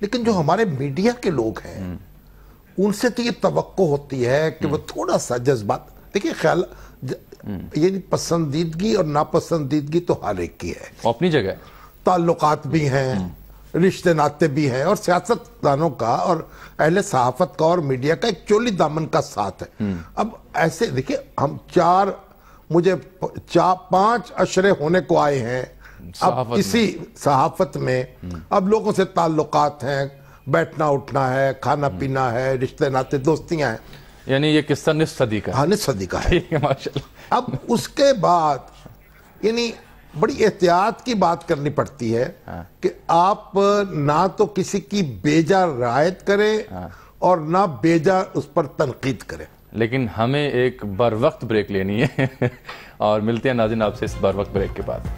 لیکن جو ہمارے میڈیا کے لوگ ہیں ان سے تو یہ توقع ہوتی ہے کہ وہ تھوڑا سا جذبات دیکھیں خیال یہ پسندیدگی اور ناپسندیدگی تو ہر ایک کی ہے، اپنی جگہ تعلقات بھی ہیں، رشتے ناتے بھی ہیں، اور سیاست دانوں کا اور اہل صحافت کا اور میڈیا کا ایک چولی دامن کا ساتھ ہے۔ اب ایسے دیکھیں ہم مجھے 5 عشرے ہونے کو آئے ہیں اب اسی صحافت میں، اب لوگوں سے تعلقات ہیں، بیٹھنا اٹھنا ہے، کھانا پینا ہے، رشتے ناتے دوستیاں ہیں، یعنی یہ قصہ نصف صدی کا ہے۔ نصف صدی کا ہے ماشاءاللہ۔ اب اس کے بعد یعنی بڑی احتیاط کی بات کرنی پڑتی ہے کہ آپ نہ تو کسی کی بیجا رعایت کریں اور نہ بیجا اس پر تنقید کریں۔ لیکن ہمیں ایک بر وقت بریک لینی ہے اور ملتے ہیں ناظرین آپ سے اس بر وقت بریک کے بعد۔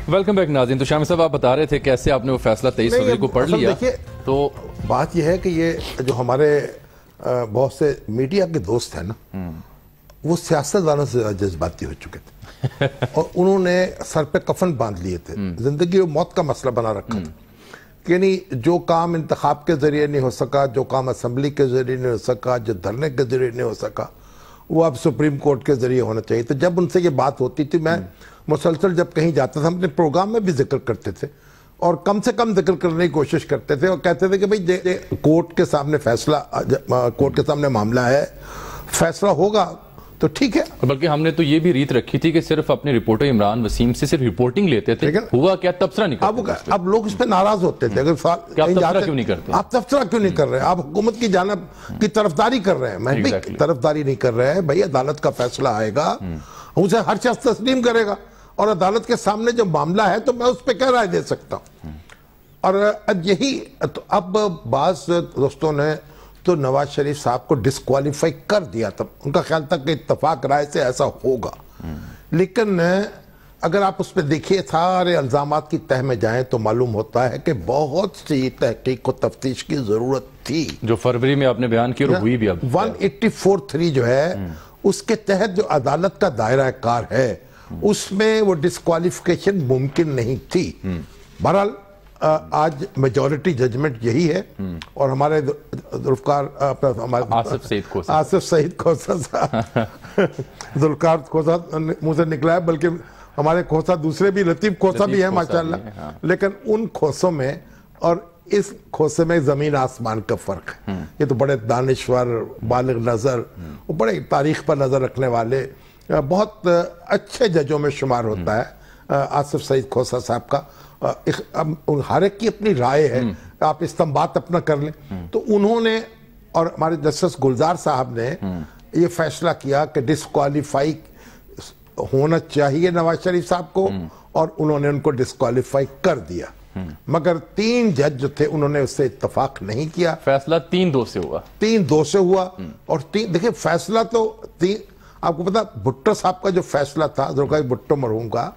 ویلکم بیک ناظرین۔ تو شامی صاحب آپ بتا رہے تھے کیسے آپ نے وہ فیصلہ 23 فروری کو پڑھ لیا، تو بات یہ ہے کہ یہ جو ہمارے بہت سے میڈیا کے دوست ہیں نا وہ سیاست دانوں سے جذباتی ہو چکے تھے اور انہوں نے سر پہ کفن باندھ لیے تھے، زندگی اور موت کا مسئلہ بنا رکھا تھا کہ یعنی جو کام انتخاب کے ذریعے نہیں ہو سکا، جو کام اسمبلی کے ذریعے نہیں ہو سکا، جو دھرنے کے ذریعے نہیں ہو سکا، وہ اب سپریم کورٹ کے ذریعے ہونا چاہیے۔ تو جب ان سے یہ بات ہوتی تھی، میں مسلسل جب کہیں جاتا تھا، ہم اپنے پروگرام میں بھی ذکر کرتے تھے اور کم سے کم ذکر کرنے کی کوشش کرتے تھے اور کہتے تھے کہ بھئی کورٹ کے سامنے کورٹ کے سامنے معاملہ ہے، فیصلہ ہوگا تو ٹھیک ہے۔ بلکہ ہم نے تو یہ بھی ریت رکھی تھی کہ صرف اپنے رپورٹر عمران وسیم سے صرف رپورٹنگ لیتے تھے، ہوا کیا تبصرہ نہیں کرتے۔ اب لوگ اس پہ ناراض ہوتے تھے، اگر آپ تبصرہ کیوں نہیں کرتے، آپ تبصرہ کیوں نہیں کر رہے، آپ حکومت کی جانب کی طرفداری کر رہے ہیں۔ میں بھی طرفداری نہیں کر رہے ہیں بھائی، عدالت کا فیصلہ آئے گا، اسے ہر شخص تسلیم کرے گا اور عدالت کے سامنے جو معاملہ ہے تو میں اس پہ کیا رائے دے سکتا ہوں۔ اور یہی اب بعض دوستوں نے تو نواز شریف صاحب کو ڈسکوالیفائی کر دیا تھا، ان کا خیال تھا کہ اتفاق رائے سے ایسا ہوگا، لیکن اگر آپ اس پہ دیکھیے سارے الزامات کی تہ میں جائیں تو معلوم ہوتا ہے کہ بہت سی تحقیق و تفتیش کی ضرورت تھی جو فروری میں آپ نے بیان کی اور ہوئی بھی۔ اب 184(3) جو ہے اس کے تحت جو عدالت کا دائرہ کار ہے اس میں وہ ڈسکوالیفیکیشن ممکن نہیں تھی۔ بہرحال آج میجورٹی ججمنٹ یہی ہے اور ہمارے ذوالفقار آصف سعید کھوسہ ذوالفقار کھوسہ منہ سے نکلا ہے، بلکہ ہمارے کھوسہ دوسرے بھی لطیف کھوسہ بھی ہیں ماشاءاللہ، لیکن ان کھوسوں میں اور اس کھوسے میں زمین آسمان کا فرق ہے۔ یہ تو بڑے دانشور، بالغ نظر، بڑے تاریخ پر نظر رکھنے والے، بہت اچھے ججوں میں شمار ہوتا ہے آصف سعید کھوسہ صاحب کا۔ ہر ایک کی اپنی رائے ہے، آپ استنباط اپنا کر لیں۔ تو انہوں نے اور ہمارے جسٹس گلزار صاحب نے یہ فیصلہ کیا کہ ڈسکوالیفائی ہونا چاہیے نواز شریف صاحب کو، اور انہوں نے ان کو ڈسکوالیفائی کر دیا، مگر 3 جج جو تھے انہوں نے اس سے اتفاق نہیں کیا۔ فیصلہ 3-2 سے ہوا، 3-2 سے ہوا۔ اور دیکھیں فیصلہ تو آپ کو پتا بھٹو صاحب کا جو فیصلہ تھا ذوالفقار بھٹو مرحوم کا،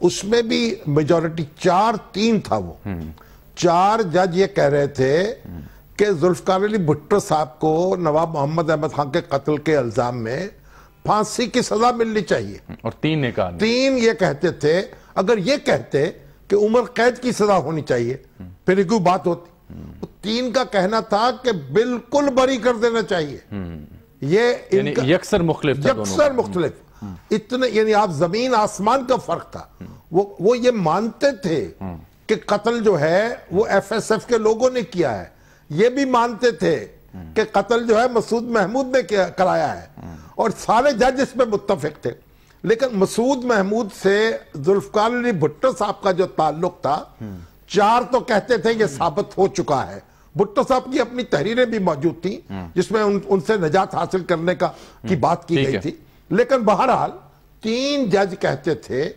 اس میں بھی میجورٹی 4-3 تھا۔ وہ 4 جج یہ کہہ رہے تھے کہ ذوالفقار علی بھٹو صاحب کو نواب محمد احمد خان کے قتل کے الزام میں پھانسی کی سزا ملنی چاہیے، اور 3 نے کہا 3 یہ کہتے تھے اگر یہ کہتے کہ عمر قید کی سزا ہونی چاہیے پھر ایک بات ہوتی۔ 3 کا کہنا تھا کہ بالکل بری کر دینا چاہیے۔ یہ یکسر مختلف اتنے، یعنی آپ زمین آسمان کا فرق تھا۔ وہ یہ مانتے تھے کہ قتل جو ہے وہ ایف ایس ایف کے لوگوں نے کیا ہے، یہ بھی مانتے تھے کہ قتل جو ہے مسعود محمود نے کرایا ہے، اور سارے جج اس میں متفق تھے۔ لیکن مسعود محمود سے ذوالفقار علی بھٹو صاحب کا جو تعلق تھا، 4 تو کہتے تھے یہ ثابت ہو چکا ہے۔ بھٹو صاحب کی اپنی تحریریں بھی موجود تھیں جس میں ان سے نجات حاصل کرنے کی بات کی گئی تھی، لیکن بہرحال 3 جج کہتے تھے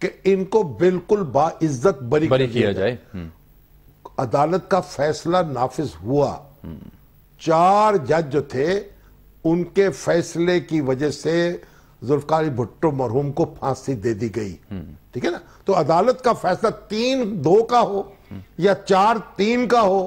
کہ ان کو بالکل باعزت بری کیا جائے۔ عدالت کا فیصلہ نافذ ہوا، 4 جج جو تھے ان کے فیصلے کی وجہ سے ذوالفقار علی بھٹو مرحوم کو پھانسی دے دی گئی، ٹھیک ہے نا۔ تو عدالت کا فیصلہ 3-2 کا ہو یا 4-3 کا ہو،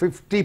50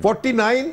49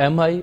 MI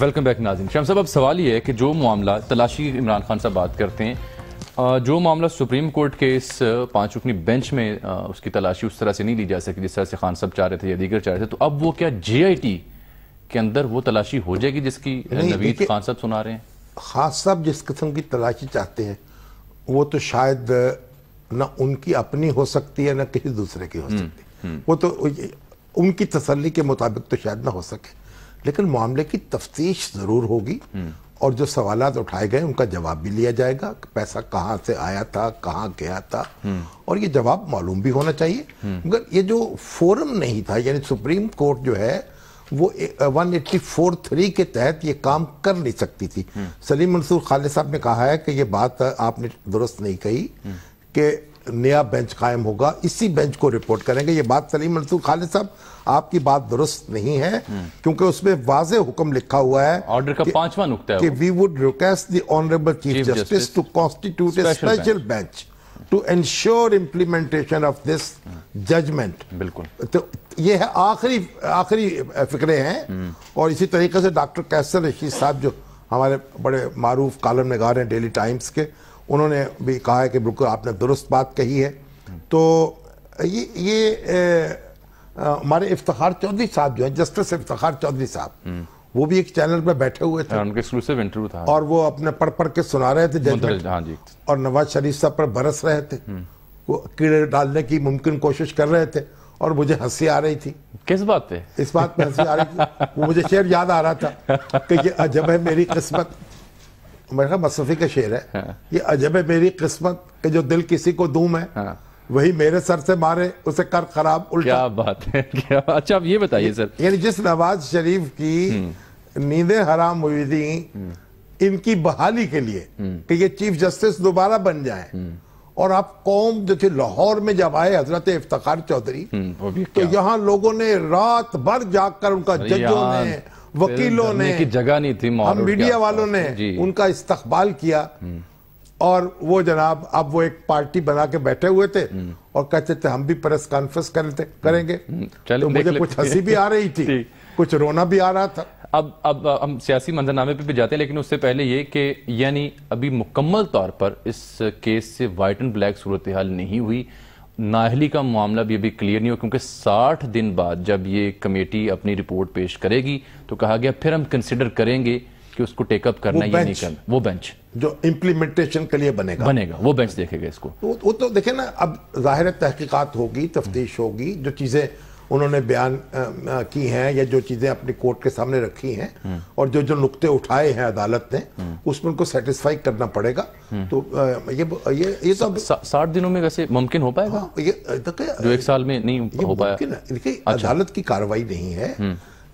ویلکم بیک ناظرین. شام صاحب اب سوال یہ ہے کہ جو معاملہ تلاشی عمران خان صاحب بات کرتے ہیں, جو معاملہ سپریم کورٹ کے اس 5 رکنی بینچ میں اس کی تلاشی اس طرح سے نہیں لی جا سکی جس طرح سے خان صاحب چاہ رہے تھے یا دیگر چاہ رہے تھے, تو اب وہ کیا جے آئی ٹی کے اندر وہ تلاشی ہو جائے گی جس کی نوید خان صاحب سنا رہے ہیں؟ خان صاحب جس قسم کی تلاشی چاہتے ہیں وہ تو شاید نہ ان کی اپنی ہو سکتی ہے نہ کسی دوسرے کی ہو سکتی, وہ تو ان کی تسلی کے مطابق تو شاید نہ ہو سکے, لیکن معاملے کی تفتیش ضرور ہوگی اور جو سوالات اٹھائے گئے ان کا جواب بھی لیا جائے گا, پیسہ کہاں سے آیا تھا, کہاں گیا تھا, اور یہ جواب معلوم بھی ہونا چاہیے. مگر یہ جو فورم نہیں تھا, یعنی سپریم کورٹ جو ہے وہ 184(3) کے تحت یہ کام کر نہیں سکتی تھی. سلیم منصور خالد صاحب نے کہا ہے کہ یہ بات آپ نے درست نہیں کہی کہ نیا بینچ قائم ہوگا, اسی بینچ کو رپورٹ کریں گے. یہ بات سلیم منصور خالد صاحب آپ کی بات درست نہیں ہے, کیونکہ اس میں واضح حکم لکھا ہوا ہے آرڈر کا 5واں نقطہ ہے کہ we would request the honorable Chief Justice to constitute a special bench to ensure implementation of this judgment. بالکل, تو یہ ہے آخری فکرے ہیں. اور اسی طریقے سے ڈاکٹر کیسر رشید صاحب جو ہمارے بڑے معروف کالم نگار ہیں ڈیلی ٹائمز کے, انہوں نے بھی کہا ہے کہ بالکل آپ نے درست بات کہی ہے. تو یہ ہمارے افتخار چودھری صاحب جو ہیں, جسٹس افتخار چودھری صاحب, وہ بھی ایک چینل پہ بیٹھے ہوئے تھے, ان کے ایکسکلوسیو انٹرویو تھا, اور وہ اپنے پڑھ کے سنا رہے تھے ججمنٹ, اور نواز شریف صاحب پر برس رہے تھے, وہ کیڑے ڈالنے کی ممکن کوشش کر رہے تھے, اور مجھے ہنسی آ رہی تھی. کس بات پہ؟ اس بات پہ ہنسی آ رہی تھی, وہ مجھے شعر یاد آ رہا تھا کہ یہ عجب ہے میری قسمت, میرا خیال مصطفی کا شعر ہے, یہ عجب ہے میری قسمت کہ جو دل کسی کو دوں میں, وہی میرے سر سے مارے اسے کر خراب الٹا. کیا بات ہے. اچھا اب یہ بتائیے سر, یعنی جس نواز شریف کی نیندیں حرام ہوئی تھیں ان کی بحالی کے لیے کہ یہ چیف جسٹس دوبارہ بن جائیں, اور آپ قوم جو تھے لاہور میں جب آئے حضرت افتخار چودھری, تو یہاں لوگوں نے رات بھر جاگ کر ان کا ججوں نے, وکیلوں نے, جگہ نہیں تھی, ہم میڈیا والوں نے ان کا استقبال کیا, اور وہ جناب اب وہ ایک پارٹی بنا کے بیٹھے ہوئے تھے اور کہتے تھے ہم بھی پریس کانفرنس کریں گے. تو مجھے کچھ ہنسی بھی آ رہی تھی, کچھ رونا بھی آ رہا تھا. اب ہم سیاسی منظرنامے پہ بھی جاتے ہیں, لیکن اس سے پہلے یہ کہ یعنی ابھی مکمل طور پر اس کیس سے وائٹ اینڈ بلیک صورتحال نہیں ہوئی, نااہلی کا معاملہ بھی ابھی کلیئر نہیں ہو, کیونکہ 60 دن بعد جب یہ کمیٹی اپنی رپورٹ پیش کرے گی تو کہا گیا پھر ہم کنسیڈر کریں گے کہ اس کو ٹیک اپ کرنا یا نہیں کرنا. وہ بینچ جو امپلیمنٹیشن کے لیے بنے گا وہ بینچ دیکھے گا اس کو. وہ تو دیکھیں نا, اب ظاہر تحقیقات ہوگی, تفتیش ہوگی, جو چیزیں انہوں نے بیان کی ہیں یا جو چیزیں اپنی کورٹ کے سامنے رکھی ہیں, اور جو نقطے اٹھائے ہیں عدالت نے, اس میں ان کو سیٹسفائی کرنا پڑے گا. تو یہ تو 60 دنوں میں ویسے ممکن ہو پائے گا, جو 1 سال میں نہیں ہو پایا. دیکھیں عدالت کی کارروائی نہیں ہے,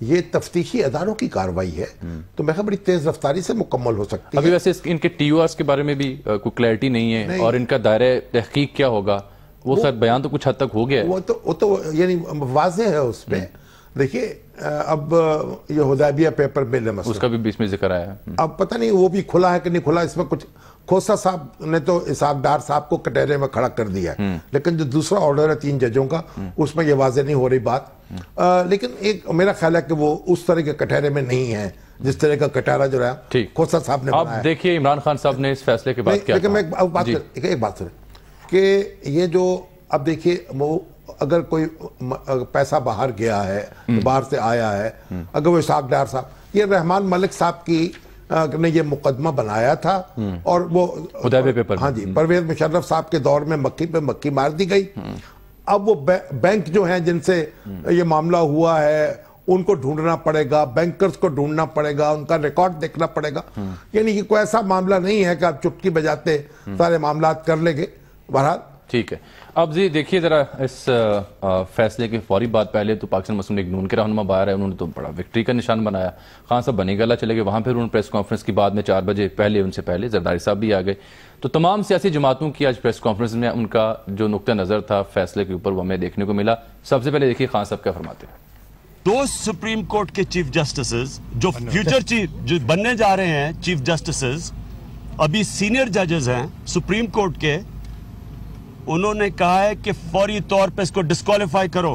یہ تفتیشی اداروں کی کارروائی ہے, تو میں بڑی تیز رفتاری سے مکمل ہو سکتی ہے. ابھی ویسے ان کے ٹی او آرز کے بارے میں بھی کوئی کلیئرٹی نہیں ہے, اور ان کا دائرہ تحقیق کیا ہوگا, وہ سر بیان تو کچھ حد تک ہو گیا ہے, وہ تو یعنی واضح ہے اس پہ. دیکھیے اب یہ حدیبیہ پیپر مل ہے, اس کا بھی بیچ میں ذکر آیا ہے. اب پتہ نہیں وہ بھی کھلا ہے کہ نہیں کھلا, اس میں کچھ کھوسا صاحب نے تو اسحاق ڈار صاحب کو کٹہرے میں کھڑا کر دیا ہے, لیکن جو دوسرا آرڈر ہے 3 ججوں کا, اس میں یہ واضح نہیں ہو رہی بات. لیکن ایک میرا خیال ہے کہ وہ اس طرح کے کٹہرے میں نہیں ہے جس طرح کا کٹہرا جو رہا کھوسا صاحب نے بنایا. اب دیکھیے عمران خان صاحب نے اس فیصلے کے بعد کیا کہا. لیکن ایک بات سنیں کہ یہ جو اب دیکھیے, وہ اگر کوئی پیسہ باہر گیا ہے, باہر سے آیا ہے, اگر وہ اسحاق ڈار صاحب, یہ رحمان ملک صاحب کی نے یہ مقدمہ بنایا تھا, اور وہ حدیبیہ پیپر, ہاں جی, پرویز مشرف صاحب کے دور میں مکھی پہ مکھی مار دی گئی. اب وہ بینک جو ہیں جن سے یہ معاملہ ہوا ہے ان کو ڈھونڈنا پڑے گا, بینکرز کو ڈھونڈنا پڑے گا, ان کا ریکارڈ دیکھنا پڑے گا. یعنی کہ کوئی ایسا معاملہ نہیں ہے کہ آپ چٹکی بجاتے سارے معاملات کر لیں گے. بہرحال ٹھیک ہے. اب جی دیکھیے ذرا اس فیصلے کی فوری بات, پہلے تو پاکستان مسلم لیگ نون کے رہنما باہر ہے, انہوں نے تو بڑا وکٹری کا نشان بنایا. خان صاحب بنی گلہ چلے گئے, وہاں پھر انہوں نے پریس کانفرنس کی بعد میں 4 بجے پہلے ان سے پہلے زرداری صاحب بھی آ گئے. تو تمام سیاسی جماعتوں کی آج پریس کانفرنس میں ان کا جو نقطہ نظر تھا فیصلے کے اوپر وہ ہمیں دیکھنے کو ملا. سب سے پہلے دیکھیے خان صاحب کیا فرماتے ہیں. 2 سپریم کورٹ کے چیف جسٹسز جو فیوچر چیف جو بننے جا رہے ہیں چیف جسٹسز, ابھی سینئر ججز ہیں سپریم کورٹ کے, انہوں نے کہا ہے کہ فوری طور پہ اس کو ڈسکوالیفائی کرو.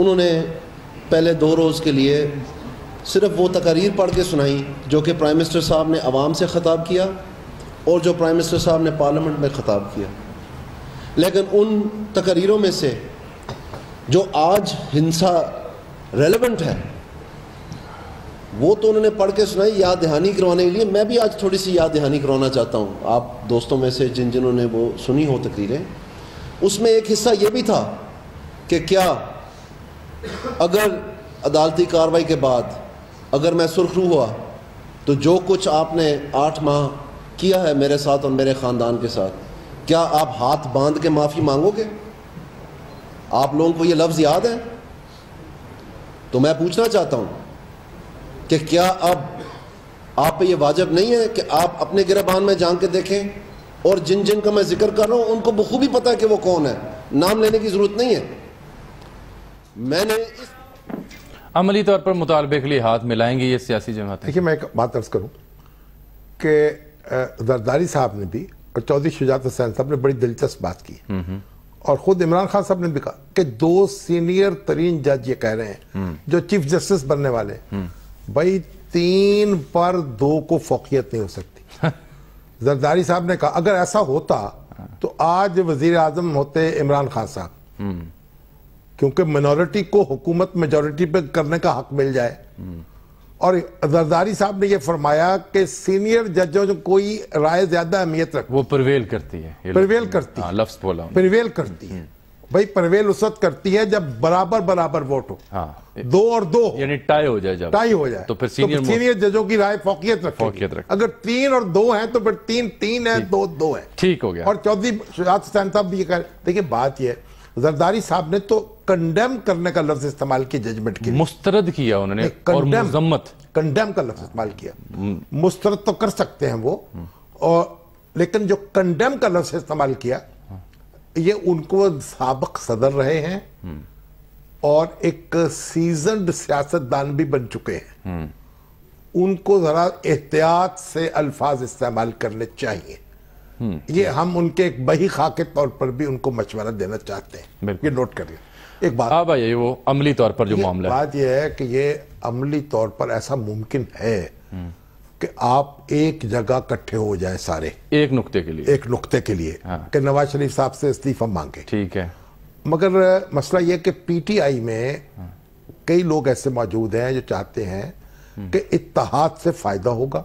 انہوں نے پہلے 2 روز کے لیے صرف وہ تقاریر پڑھ کے سنائی جو کہ پرائم منسٹر صاحب نے عوام سے خطاب کیا اور جو پرائم منسٹر صاحب نے پارلیمنٹ میں خطاب کیا. لیکن ان تقریروں میں سے جو آج ہنسا ریلیونٹ ہے وہ تو انہوں نے پڑھ کے سنائی یاد دہانی کروانے کے لیے. میں بھی آج تھوڑی سی یاد دہانی کروانا چاہتا ہوں آپ دوستوں میں سے جنہوں نے وہ سنی ہو تقریریں. اس میں ایک حصہ یہ بھی تھا کہ کیا اگر عدالتی کارروائی کے بعد اگر میں سرخرو ہوا تو جو کچھ آپ نے 8 ماہ کیا ہے میرے ساتھ اور میرے خاندان کے ساتھ, کیا آپ ہاتھ باندھ کے معافی مانگو گے؟ آپ لوگوں کو یہ لفظ یاد ہے؟ تو میں پوچھنا چاہتا ہوں کہ کیا اب آپ پہ یہ واجب نہیں ہے کہ آپ اپنے گریبان میں جان کے دیکھیں, اور جن کا میں ذکر کر رہا ہوں ان کو بخوبی پتہ ہے کہ وہ کون ہے, نام لینے کی ضرورت نہیں ہے. میں نے عملی طور پر مطالبے کے لیے ہاتھ ملائیں گے یہ سیاسی جماعتیں؟ دیکھیے میں ایک بات عرض کروں کہ زرداری صاحب نے بھی اور چودھری شجاعت حسین صاحب نے بڑی دلچسپ بات کی, اور خود عمران خان صاحب نے بھی کہا کہ 2 سینئر ترین جج یہ کہہ رہے ہیں جو چیف جسٹس بننے والے ہیں, بھائی 3 پر 2 کو فوقیت نہیں ہو سکتی. زرداری صاحب نے کہا اگر ایسا ہوتا تو آج وزیر اعظم ہوتے عمران خان صاحب, کیونکہ منورٹی کو حکومت میجورٹی پہ کرنے کا حق مل جائے. اور زرداری صاحب نے یہ فرمایا کہ سینئر ججوں جو کوئی رائے زیادہ اہمیت رکھتی وہ پرویل کرتی ہے, پرویل کرتی ہے, لفظ بولا پرویل کرتی ہے. بھائی پرویل اس وقت کرتی ہے جب برابر ووٹ ہو, 2 اور 2 یعنی ٹائی ہو جائے, جب ٹائی ہو جائے تو پھر سینئر ججوں کی رائے فوقیت رکھے. اگر 3 اور 2 ہیں تو پھر 3 ہیں, 2 ہیں. ٹھیک ہو گیا. اور چودھری شجاعت حسین صاحب بھی یہ کہہ رہے. دیکھیں بات یہ ہے زرداری صاحب نے تو کنڈیم کرنے کا لفظ استعمال کیا ججمنٹ کے لیے, مسترد کیا انہوں نے, اور مذمت کنڈیم کا لفظ استعمال کیا. مسترد تو کر سکتے ہیں وہ, اور لیکن جو کنڈیم کا لفظ استعمال کیا یہ ان کو سابق صدر رہے ہیں اور ایک سیزنڈ سیاستدان بھی بن چکے ہیں, ان کو ذرا احتیاط سے الفاظ استعمال کرنے چاہیے. یہ ہم ان کے ایک بہی خواہ کے طور پر بھی ان کو مشورہ دینا چاہتے ہیں, یہ نوٹ کر لیں. ایک بات اب آئیے وہ عملی طور پر جو معاملہ ہے, بات یہ ہے کہ یہ عملی طور پر ایسا ممکن ہے کہ آپ ایک جگہ کٹھے ہو جائیں سارے ایک نقطے کے لیے کہ نواز شریف صاحب سے استعفیٰ مانگے. ٹھیک ہے, مگر مسئلہ یہ کہ پی ٹی آئی میں کئی لوگ ایسے موجود ہیں جو چاہتے ہیں کہ اتحاد سے فائدہ ہوگا,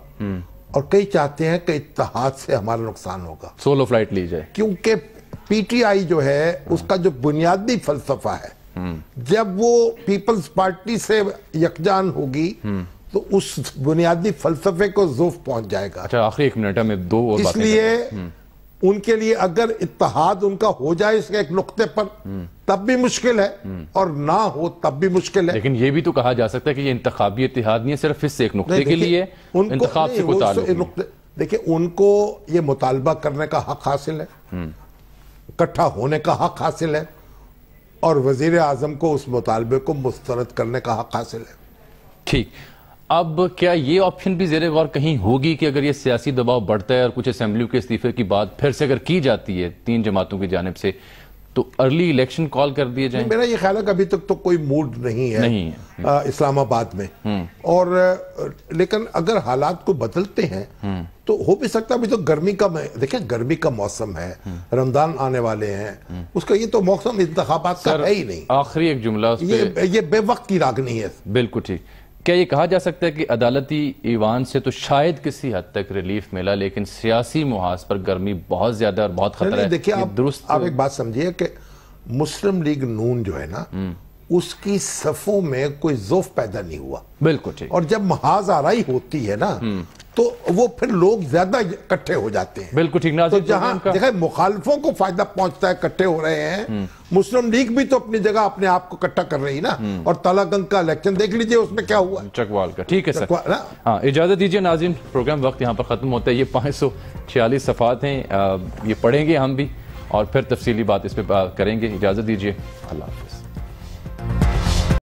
اور کئی چاہتے ہیں کہ اتحاد سے ہمارا نقصان ہوگا, سولو فلائٹ لی جائے. کیونکہ پی ٹی آئی جو ہے اس کا جو بنیادی فلسفہ ہے جب وہ پیپلز پارٹی سے یکجان ہوگی تو اس بنیادی فلسفے کو ذوف پہنچ جائے گا. اچھا آخری 1 منٹ میں 2 اور اس لیے ان کے لیے اگر اتحاد ان کا ہو جائے اس کے ایک نقطے پر تب بھی مشکل ہے, اور نہ ہو تب بھی مشکل ہے. لیکن یہ بھی تو کہا جا سکتا ہے کہ یہ انتخابی اتحاد نہیں ہے, صرف اس سے ایک نقطے کے لیے انتخاب سے کوئی تعلق نہیں. دیکھیں ان کو یہ مطالبہ کرنے کا حق حاصل ہے, اکٹھا ہونے کا حق حاصل ہے, اور وزیر اعظم کو اس مطالبے کو مسترد کرنے کا حق حاصل ہے. ٹھیک, اب کیا یہ آپشن بھی زیر غور کہیں ہوگی کہ اگر یہ سیاسی دباؤ بڑھتا ہے اور کچھ اسمبلیوں کے استعفے کی بات پھر سے اگر کی جاتی ہے 3 جماعتوں کی جانب سے تو ارلی الیکشن کال کر دیے جائیں؟ میرا یہ خیال ہے کہ ابھی تک تو کوئی موڈ نہیں ہے اسلام آباد میں, اور لیکن اگر حالات کو بدلتے ہیں تو ہو بھی سکتا ہے. ابھی تو گرمی کا دیکھیں گرمی کا موسم ہے, رمضان آنے والے ہیں, اس کا یہ تو موسم انتخابات کا ہے ہی نہیں. آخری ایک جملہ یہ بے وقت کی راگنی ہے. بالکل ٹھیک. کیا یہ کہا جا سکتا ہے کہ عدالتی ایوان سے تو شاید کسی حد تک ریلیف ملا, لیکن سیاسی محاذ پر گرمی بہت زیادہ اور بہت خطرہ ہے؟ دیکھیں آپ ایک بات سمجھیے کہ مسلم لیگ نون جو ہے نا اس کی صفوں میں کوئی ذوف پیدا نہیں ہوا. بالکل ٹھیک. اور جب محاذ آرائی ہوتی ہے نا تو وہ پھر لوگ زیادہ اکٹھے ہو جاتے ہیں. بالکل ٹھیک. تو جہاں دیکھیں مخالفوں کو فائدہ پہنچتا ہے, اکٹھے ہو رہے ہیں, مسلم لیگ بھی تو اپنی جگہ اپنے آپ کو اکٹھا کر رہی نا. اور تالا گنج کا الیکشن دیکھ لیجئے اس میں کیا ہوا چکوال کا. ٹھیک ہے سر, ہاں اجازت دیجئے ناظرین, پروگرام وقت یہاں پر ختم ہوتا ہے. یہ 546 صفحات ہیں, یہ پڑھیں گے ہم بھی اور پھر تفصیلی بات اس پہ کریں گے. اجازت دیجئے, اللہ حافظ.